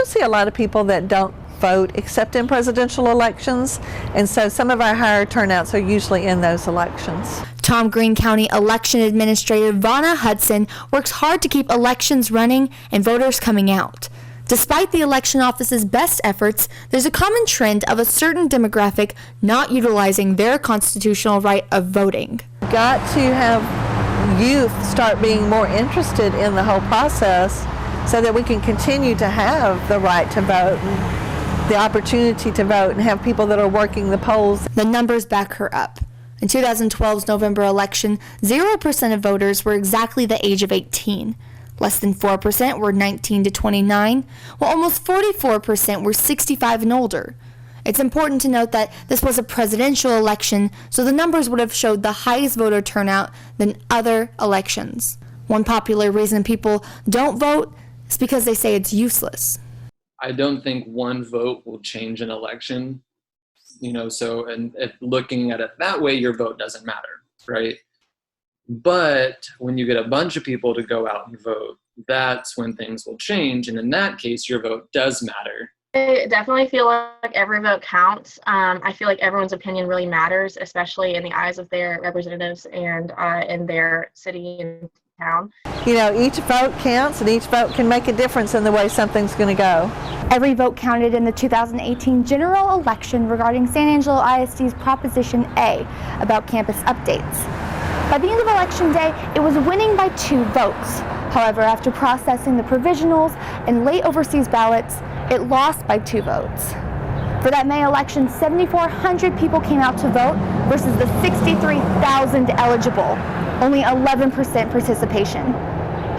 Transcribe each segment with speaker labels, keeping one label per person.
Speaker 1: I see a lot of people that don't vote except in presidential elections, and so some of our higher turnouts are usually in those elections.
Speaker 2: Tom Green County Election Administrator Vonna Hudson works hard to keep elections running and voters coming out. Despite the election office's best efforts, there's a common trend of a certain demographic not utilizing their constitutional right of voting.
Speaker 1: Got to have youth start being more interested in the whole process so that we can continue to have the right to vote and the opportunity to vote and have people that are working the polls.
Speaker 2: The numbers back her up. In 2012's November election, 0% of voters were exactly the age of 18. Less than 4% were 19 to 29, while almost 44% were 65 and older. It's important to note that this was a presidential election, so the numbers would have showed the highest voter turnout than other elections. One popular reason people don't vote is because they say it's useless.
Speaker 3: I don't think one vote will change an election, and if looking at it that way, your vote doesn't matter, right? But when you get a bunch of people to go out and vote, that's when things will change. And in that case, your vote does matter.
Speaker 4: I definitely feel like every vote counts. I feel like everyone's opinion really matters, especially in the eyes of their representatives and in their city and town.
Speaker 1: Each vote counts, and each vote can make a difference in the way something's going to go.
Speaker 5: Every vote counted in the 2018 general election regarding San Angelo ISD's Proposition A about campus updates. By the end of Election Day, it was winning by 2 votes. However, after processing the provisionals and late overseas ballots, it lost by 2 votes. For that May election, 7,400 people came out to vote versus the 63,000 eligible, only 11% participation.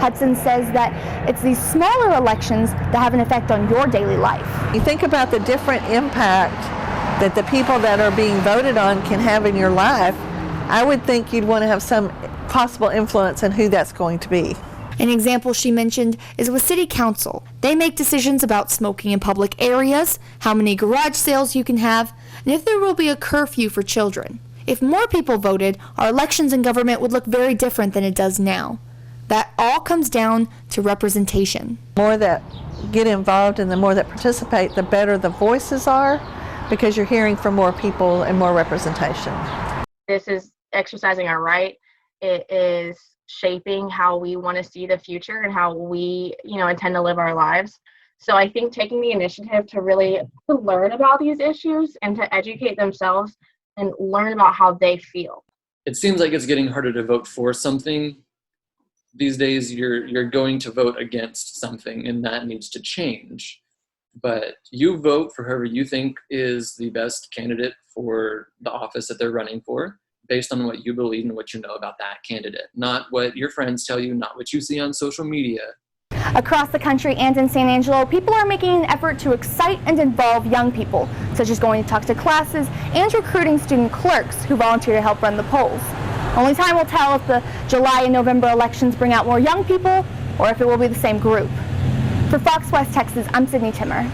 Speaker 5: Hudson says that it's these smaller elections that have an effect on your daily life.
Speaker 1: You think about the different impact that the people that are being voted on can have in your life. I would think you'd want to have some possible influence in who that's going to be.
Speaker 2: An example she mentioned is with City Council. They make decisions about smoking in public areas, how many garage sales you can have, and if there will be a curfew for children. If more people voted, our elections and government would look very different than it does now. That all comes down to representation.
Speaker 1: The more that get involved and the more that participate, the better the voices are, because you're hearing from more people and more representation.
Speaker 4: This is exercising our right. It is shaping how we want to see the future and how we, intend to live our lives. So I think taking the initiative to really learn about these issues and to educate themselves and learn about how they feel.
Speaker 3: It seems like it's getting harder to vote for something. These days, you're going to vote against something, and that needs to change. But you vote for whoever you think is the best candidate for the office that they're running for, based on what you believe and what you know about that candidate, not what your friends tell you, not what you see on social media.
Speaker 5: Across the country and in San Angelo, people are making an effort to excite and involve young people, such as going to talk to classes and recruiting student clerks who volunteer to help run the polls. Only time will tell if the July and November elections bring out more young people or if it will be the same group. For Fox West Texas, I'm Sydney Timmer.